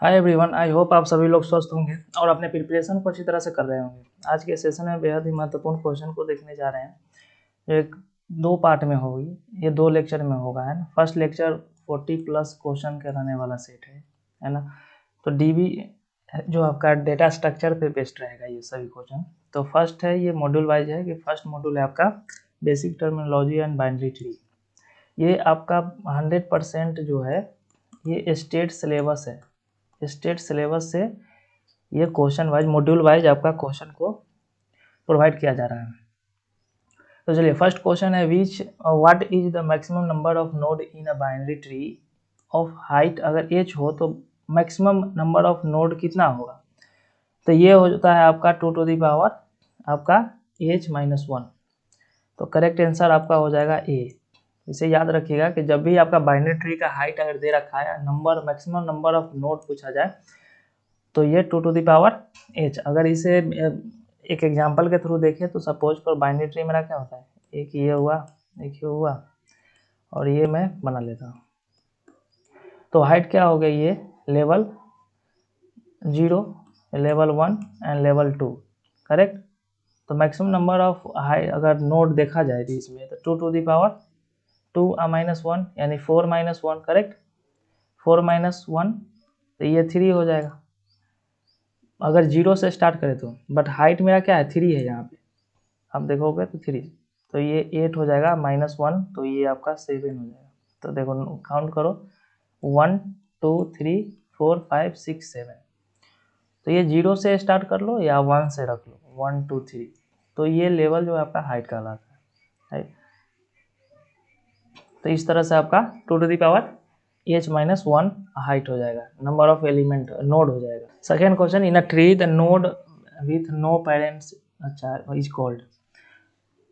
Hi everyone, I hope आप सभी लोग स्वस्थ होंगे और अपने प्रिपरेशन को अच्छी तरह से कर रहे होंगे। आज के सेशन में बेहद ही महत्वपूर्ण क्वेश्चन को देखने जा रहे हैं जो एक दो पार्ट में होगी। ये 2 लेक्चर में होगा, है ना। फर्स्ट लेक्चर 40 प्लस क्वेश्चन का रहने वाला सेट है ना। तो डीबी जो आपका डेटा स्ट्रक्चर पे बेस्ड रहेगा ये सभी क्वेश्चन। तो फर्स्ट है, ये मॉड्यूल वाइज है कि फर्स्ट मॉड्यूल है आपका basic terminology and binary tree. ये आपका 100% जो है ये स्टेट सिलेबस है। स्टेट सिलेबस से ये क्वेश्चन वाइज मॉड्यूल वाइज आपका क्वेश्चन को प्रोवाइड किया जा रहा है। तो चलिए, फर्स्ट क्वेश्चन है विच what is the maximum number of node in a binary tree of height. अगर h हो तो मैक्सिमम नंबर ऑफ नोड कितना होगा। तो ये होता है आपका 2 टू द पावर आपका h-1। तो करेक्ट आंसर आपका हो जाएगा ए। इसे याद रखिएगा कि जब भी आपका बाइनरी ट्री का हाइट अगर दे रखा है, number maximum number of node पूछा जाए तो ये 2 टू द पावर h। अगर इसे एक एग्जांपल के थ्रू देखें तो सपोज फॉर बाइनरी ट्री मेरा क्या होता है, एक ये हुआ, एक ये हुआ और ये मैं बना लेता हूँ। तो हाइट क्या हो गई, ये level 0, level 1 and level 2, correct. तो मैक्सिमम नंबर ऑफ हाइट अगर नोड देखा जाए तो इसमें तो 2 टू द पावर 2-1 यानी 4-1, करेक्ट। 4-1 तो ये 3 हो जाएगा अगर 0 से स्टार्ट करें तो। बट हाइट मेरा क्या है, 3 है यहाँ पे, आप देखोगे तो 3, तो ये 8 हो जाएगा, -1 तो ये आपका 7 हो जाएगा। तो देखो काउंट करो 1 2 3 4 5 6 7। तो ये 0 से स्टार्ट कर लो या 1 से रख लो, 1 2 3। तो ये लेवल जो आपका हाइट कहलाता है, राइट। तो इस तरह से आपका 2 to the power h-1 height हो जाएगा, नंबर ऑफ एलिमेंट नोड हो जाएगा। Second question, in a tree the node with no parents अच्छा इज कॉल्ड।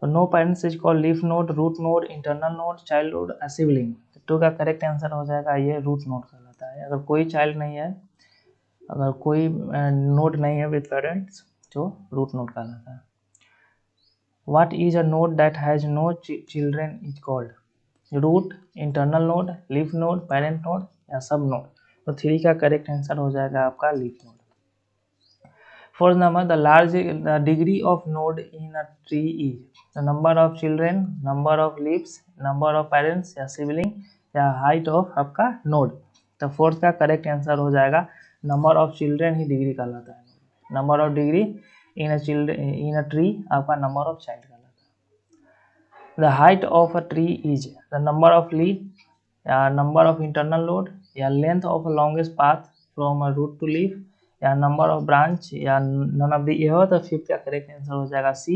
तो no parents is called leaf node, root node, internal node, child node, sibling. Two का correct answer हो जाएगा ये root node कहलाता है। अगर कोई चाइल्ड नहीं है, अगर कोई नोड नहीं है विथ पेरेंट्स तो रूट नोड कहलाता है। What is a node that has no children is called. Root, internal node, leaf node, parent node या सब नोड। तो 3 का करेक्ट आंसर हो जाएगा आपका leaf node. Fourth number, the large degree of node in a tree is the number of children, number of leaves, number of parents या sibling या height of आपका node. तो fourth का करेक्ट आंसर हो जाएगा number of children he degree कहलाता है। Number of degree in a tree आपका नंबर ऑफ चाइल्ड कहलाता है। The height of a tree is the number of leaf या number of internal node या length of a longest path from a root to leaf या number of branch या none of the above। तो fifth का correct answer हो जाएगा सी,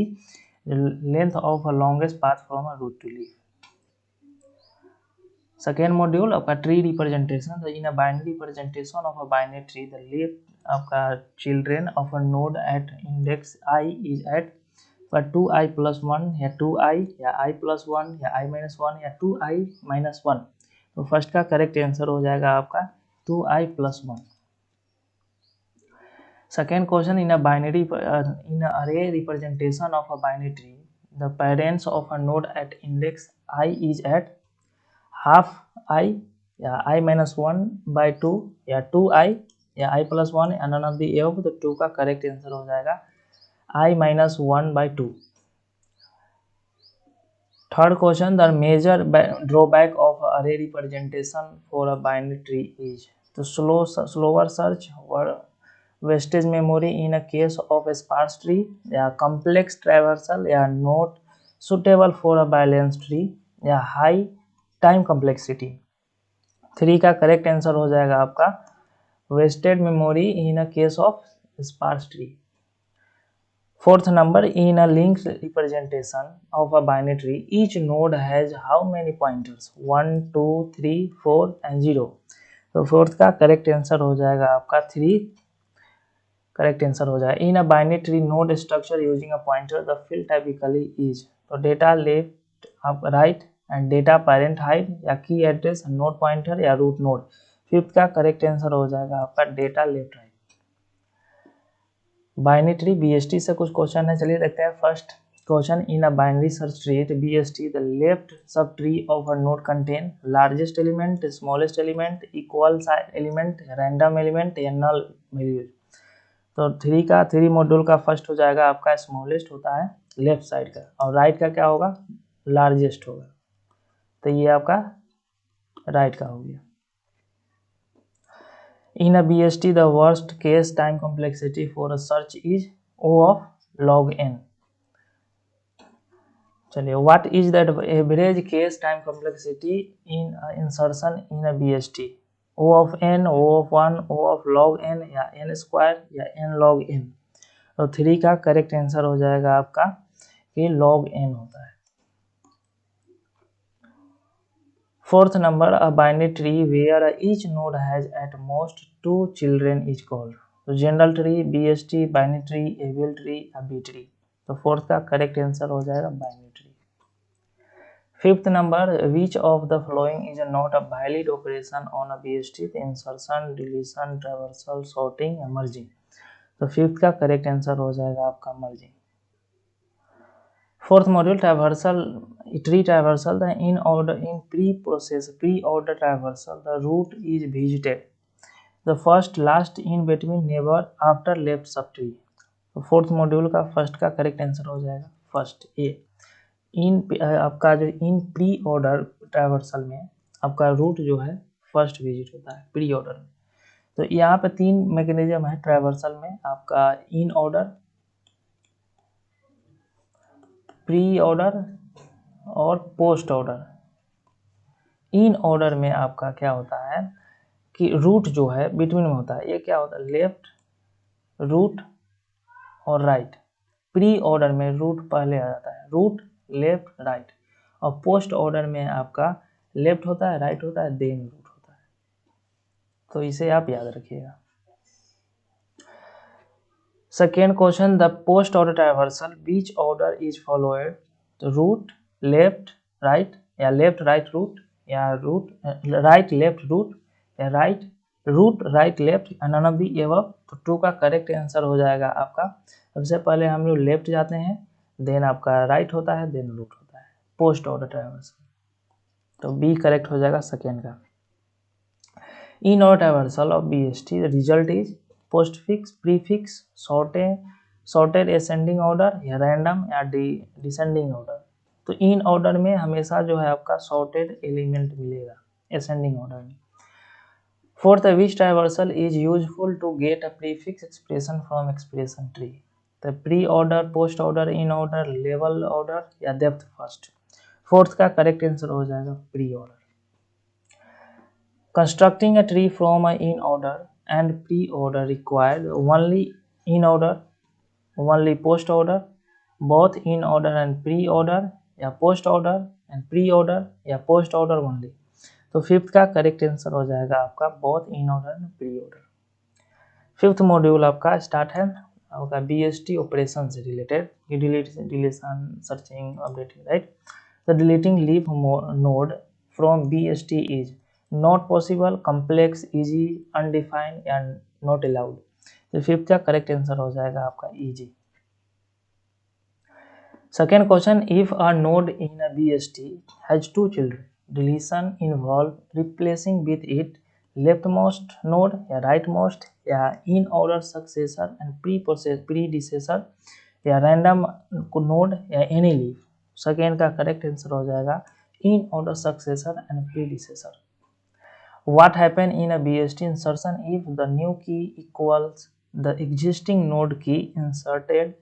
length of a longest path from a root to leaf। Second module आपका tree representation. In a binary representation of a binary tree the left आपका children of a node at index i is at 2i+1 या 2i या i+1 या i-1 या 2i-1। तो first का correct answer हो जाएगा आपका 2i+1। सेकेंड क्वेश्चन, इन अरे representation of a binary tree the parents of a node at index i is at half i या i-1/2 या 2i या i+1 या नन ऑफ द एबव। तो 2 का करेक्ट आंसर हो जाएगा i-1/2। Third question, the major drawback of array representation for a binary tree is तो slower search or wastage memory in a case of a sparse tree या complex traversal या not suitable for a balanced tree या high time complexity। 3 का correct answer हो जाएगा आपका wasted memory in a case of sparse tree। Fourth number, in a linked representation of a binary tree, each node has how many pointers? 1 2 3 4 and 0। तो fourth का correct answer हो जाएगा आपका 3, correct answer हो जाएगा। In a binary tree node structure using a pointer the field typically is तो data left up right and data parent height या key address, node pointer या रूट नोड। फिफ्थ का correct answer हो जाएगा आपका data left right. Binary tree BST से कुछ question है, चलिए देखते हैं। First, question in a binary search tree BST the left sub tree of a node contain largest element, smallest element, equal element, random element या null values. तो three module का first हो जाएगा आपका स्मॉलेस्ट होता है लेफ्ट साइड का, और राइट का क्या होगा, लार्जेस्ट होगा। तो ये आपका राइट का हो गया। इन अ BST the worst case time complexity for a search is O of log n। चलिए, what is that average case time complexity in insertion in a BST? O of n, O of 1, O of log n या n square या n log n। तो 3 का correct answer हो जाएगा आपका कि log n होता है। Fourth number, a binary tree where each node has at most 2 children is called. तो general tree, BST, binary tree, AVL tree या बी ट्री। तो फोर्थ का करेक्ट आंसर हो जाएगा binary tree. Fifth number, which of the following is not a valid operation on a BST? Insertion, deletion, traversal, sorting या merging. तो fifth का correct answer हो जाएगा आपका merging. Fourth module, traversal tree traversal the in order in pre order traversal the root is visited the first last in between neighbour after left sub tree. तो fourth module का first का correct answer हो जाएगा first A. इन आपका जो इन pre order traversal में आपका root जो है फर्स्ट विजिट होता है प्री ऑर्डर में। तो यहाँ पे 3 मैकेनिज्म है ट्रैवर्सल में, आपका इन ऑर्डर, प्री ऑर्डर और पोस्ट ऑर्डर। इन ऑर्डर में आपका क्या होता है कि रूट जो है बिटवीन में होता है, ये क्या होता है, लेफ्ट रूट और राइट। प्री ऑर्डर में रूट पहले आ जाता है, रूट लेफ्ट राइट, और पोस्ट ऑर्डर में आपका लेफ्ट होता है, राइट होता है, देन रूट होता है। तो इसे आप याद रखिएगा। Second question, the post order traversal which order is followed? तो रूट लेफ्ट राइट या लेफ्ट राइट रूट या रूट राइट लेफ्ट रूट या राइट रूट राइट लेफ्ट या नन ऑफ द एबव। तो 2 का करेक्ट आंसर हो जाएगा आपका, सबसे पहले हम लोग लेफ्ट जाते हैं, देन आपका राइट होता है, देन रूट होता है पोस्ट ऑर्डर ट्रैवर्सल। तो बी करेक्ट हो जाएगा सेकेंड का। In order traversal of BST the result is postfix, prefix, sorted ascending order या रैंडम या डिसेंडिंग ऑर्डर। तो इन ऑर्डर में हमेशा जो है आपका सॉर्टेड एलिमेंट मिलेगा असेंडिंग ऑर्डर में। Fourth, which traversal is useful to get a prefix expression from expression tree? तो pre order, post order, in order, level order या डेप्थ फर्स्ट। फोर्थ का करेक्ट आंसर हो जाएगा pre order. Constructing a tree from a in order and pre-order required only in order, only post order, both in order and pre-order, या post order and pre-order या post order only। तो fifth का correct answer हो जाएगा आपका both in order and pre order. Fifth module आपका start है आपका BST ऑपरेशन से related, deletion, searching, updating, right. The deleting leaf node from BST is not possible, complex, easy, undefined या not allowed. तो fifth का correct answer हो जाएगा आपका easy. Second question, if a node in a BST has 2 children, deletion involve replacing with it left most node या right most या in order successor and predecessor या random node या any leaf. Second का correct answer हो जाएगा in order successor and predecessor. What happen in a BST insertion if the new key equals the existing node key inserted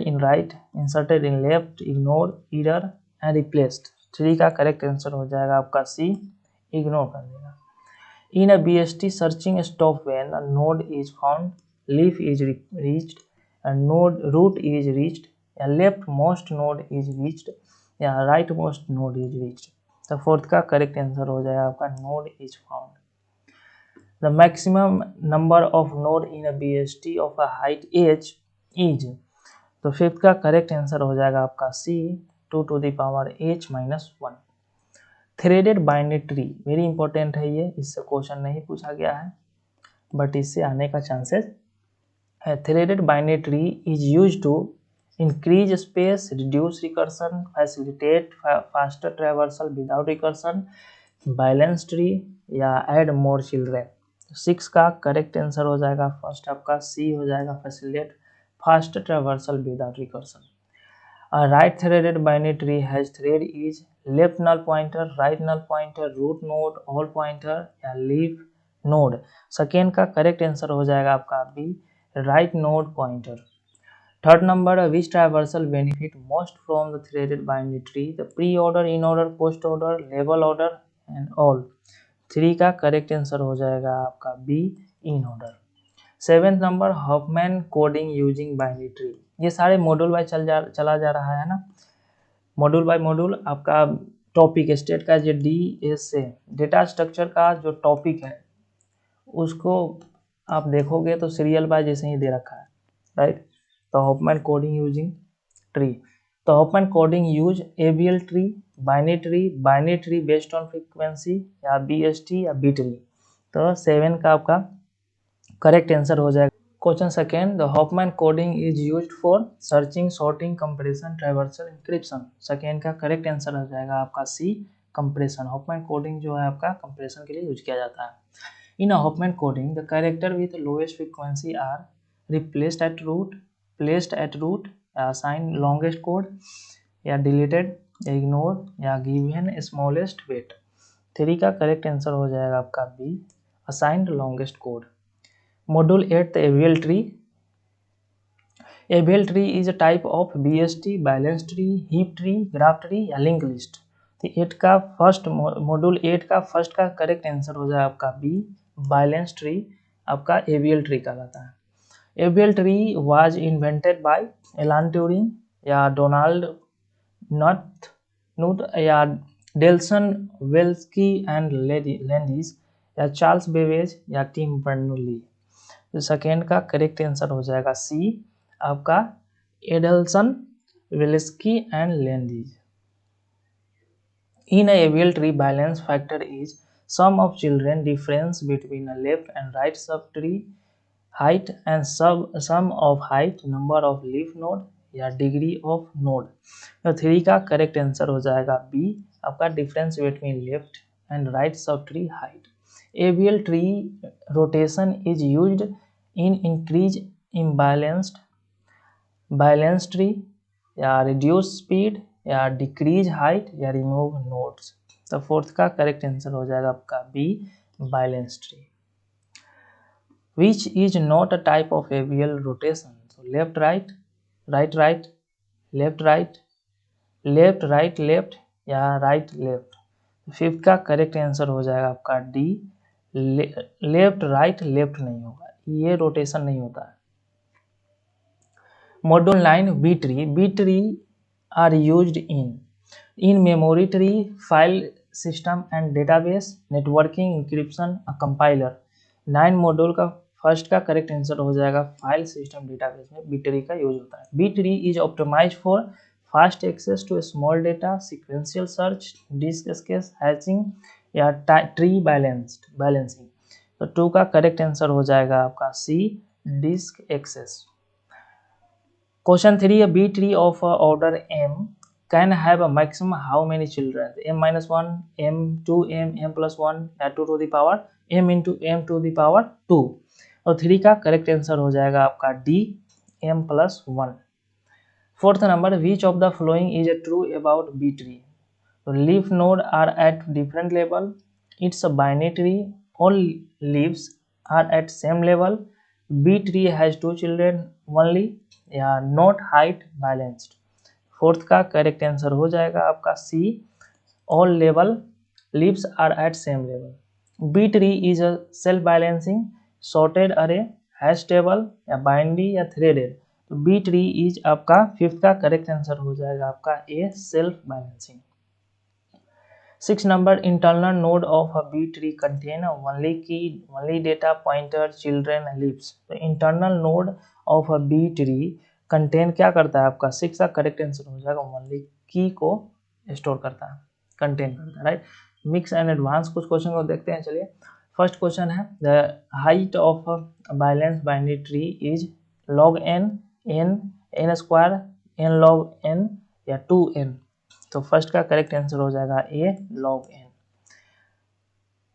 in right, inserted in left, ignored, error and replaced? 3 का correct answer हो जाएगा आपका सी, ignore कर देगा। In a BST searching stop when a node is found, leaf is reached and node root is reached या left most node is reached या right most node is reached। तो fourth का correct answer हो जाएगा आपका node is found. The maximum number of node in a BST of a height H is. तो fifth का correct answer हो जाएगा आपका सी, 2 to the power h-1। Threaded binary tree very important है ये, इससे क्वेश्चन नहीं पूछा गया है बट इससे आने का चांसेस है। Threaded binary tree is use to increase space, reduce recursion, facilitate faster traversal without recursion, balance tree या add more children। 6 का करेक्ट आंसर हो जाएगा फर्स्ट आपका सी हो जाएगा, facilitate fast traversal without recursion। A right threaded binary tree has thread is left null pointer, right null pointer, root node, all pointer या leaf node। Second का correct answer हो जाएगा आपका B, right node pointer. Third number, which traversal benefit most from the threaded binary tree, the pre order, in order, post order, level order and all. 3 का correct answer हो जाएगा आपका B, in order. Seventh number, Huffman coding using binary tree. ये सारे module wise चला जा रहा है ना, मॉड्यूल बाय मॉड्यूल। आपका टॉपिक स्टेट का जो DSA डेटा स्ट्रक्चर का जो टॉपिक है उसको आप देखोगे तो सीरियल बाय जैसे ही दे रखा है, राइट। तो हॉफमैन कोडिंग यूजिंग ट्री, तो Huffman coding use ABL tree, binary tree based on frequency या BST या B ट्री। तो 7 का आपका करेक्ट आंसर हो जाएगा। Question second, the Huffman coding is used for searching, sorting, compression, traversal, encryption. Second का correct answer हो जाएगा आपका सी, कंप्रेशन। हॉफमैन कोडिंग जो है आपका कंप्रेशन के लिए यूज किया जाता है। In Huffman coding the character with lowest frequency are replaced at root, placed at root, assign longest code या डिलीटेड, इग्नोर या गिवन स्मॉलेस्ट वेट। 3 का करेक्ट आंसर हो जाएगा आपका B, assigned longest code. Module 8, the ABL tree. ABL tree is a type of BST, balance tree, heap tree, graph tree या link list। तो 8 का first module 8 का first का correct answer हो जाएगा आपका बी, बैलेंस ट्री आपका ABL tree कहलाता है। ABL tree was invented by Alan Turing या डोनाल्ड नूट या डेल्सन वेल्स्की एंड लैंडिस या चार्ल्स बेवेज या टिम बर्नूली। तो सेकेंड का करेक्ट आंसर हो जाएगा सी, आपका Adelson Velsky and Landis. In ABL tree balance factor is sum of children difference between a left and right sub tree height and sum of height, number of leaf node या degree of node. तो 3 का correct answer हो जाएगा B, आपका difference between left and right sub tree height. ABL tree rotation is used in increase imbalanced balance tree या reduce speed या decrease height या remove nodes। तो 4th का करेक्ट आंसर हो जाएगा आपका B, balance tree। Which is not a type of ABL rotation? So left right, right right, left right, left right left या right left। 5th का correct answer हो जाएगा आपका डी, लेफ्ट राइट लेफ्ट नहीं होगा, ये रोटेशन नहीं होता है। Module 9, B tree are used in memory tree, file system and database, networking, encryption, compiler. 9 module का फर्स्ट का करेक्ट आंसर हो जाएगा फाइल सिस्टम डेटाबेस में बी ट्री का यूज होता है। B tree is optimized for fast access to small data, sequential search, disk access, hashing या tree balancing. तो 2 का करेक्ट आंसर हो जाएगा आपका C, disk access. Question 3, B tree of order m can have a maximum how many children, m-1, m2, m+1 या 2 to the power m into m to the power 2। और 3 का correct answer हो जाएगा आपका D, m+1। 4th number, which of the following is true about B tree, leaf node are at different level, it's a binary tree, all leaves are at same level, B tree has 2 children only या not height balanced। 4th का correct answer हो जाएगा आपका C, all level leaves are at same level। B tree is a self balancing sorted array, hash table या binary या threaded। तो B tree is आपका 5th का करेक्ट आंसर हो जाएगा आपका A, self balancing। 6 number, internal node of a B tree contain only key, only data pointer, children, leaves। तो internal node of a B tree contain क्या करता है आपका 6 का करेक्ट आंसर हो जाएगा only की को स्टोर करता है, कंटेन करता है, राइट। मिक्स एंड एडवांस कुछ क्वेश्चन को देखते हैं। चलिए, फर्स्ट क्वेश्चन है, the height of balance binary tree is log n, n, n square, n log n या 2n। तो फर्स्ट का करेक्ट आंसर हो जाएगा a log n।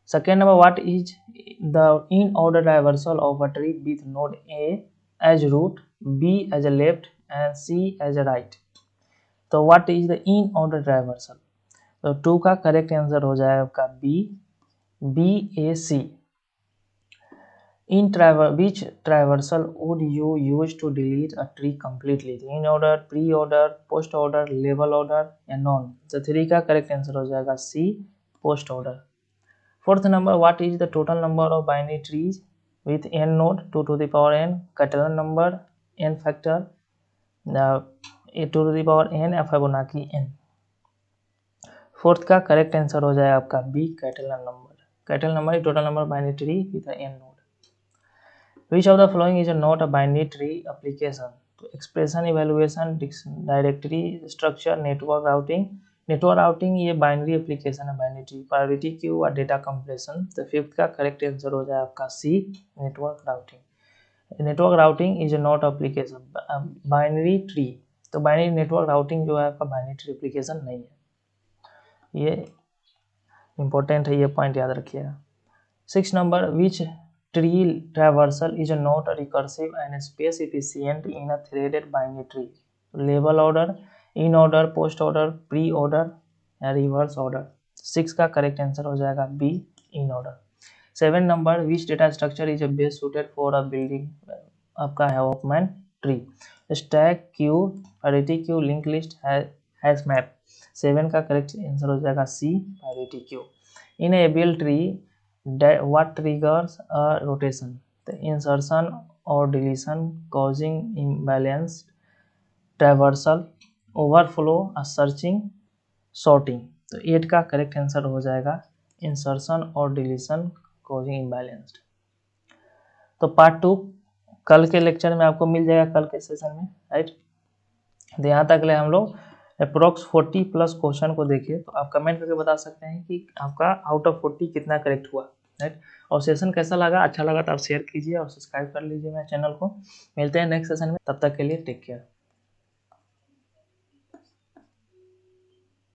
Second number, what is the in order traversal of a tree with node a as root, b as a left and c as a right. तो what is the in order traversal, तो 2 का correct answer हो जाएगा आपका b a c। Which traversal would you use to delete a tree completely? In order, pre-order, post order, label order या none। तो 3 का correct answer हो जाएगा C post order। Fourth number, what is the total number of binary trees with n node 2 to the power n Catalan number n factor a 2 to the power n या Fibonacci n। Fourth का correct answer हो जाएगा आपका B Catalan number। Catalan number total number binary tree with n node। Which of the following is not a binary tree application? तो expression evaluation, directory structure, network routing। network routing ये binary application है, binary tree, priority queue और data compression. तो fifth का correct answer हो जाए आपका C network routing. Network routing is not application binary tree. तो बाइनरी नेटवर्क राउटिंग जो है आपका बाइनरी ट्री एप्लीकेशन नहीं है, ये इंपॉर्टेंट है, ये पॉइंट याद रखिएगा। 6 number, which tree traversal is not recursive and space efficient in a threaded binary tree? Label order, in order, post order, pre order या reverse order। 6 का करेक्ट आंसर हो जाएगा B in order। 7 number, which data structure is best suited for a building आपका है Hoffman tree? Stack, queue, priority queue, linked list, hash map। 7 का correct answer हो जाएगा C priority queue। In a ABL tree, what triggers a rotation? The insertion or deletion causing imbalance, traversal, overflow, a searching, sorting। तो 8 का correct answer हो जाएगा insertion और deletion causing imbalance। तो part 2 कल के लेक्चर में आपको मिल जाएगा, कल के सेशन में, राइट। तो यहाँ तक ले हम लोग अप्रोक्स 40 प्लस क्वेश्चन को देखिए। तो आप कमेंट करके बता सकते हैं कि आपका आउट ऑफ 40 कितना करेक्ट हुआ, राइट। और सेशन कैसा लगा, अच्छा लगा तो आप शेयर कीजिए और सब्सक्राइब कर लीजिए मेरे चैनल को। मिलते हैं नेक्स्ट सेशन में, तब तक के लिए टेक केयर।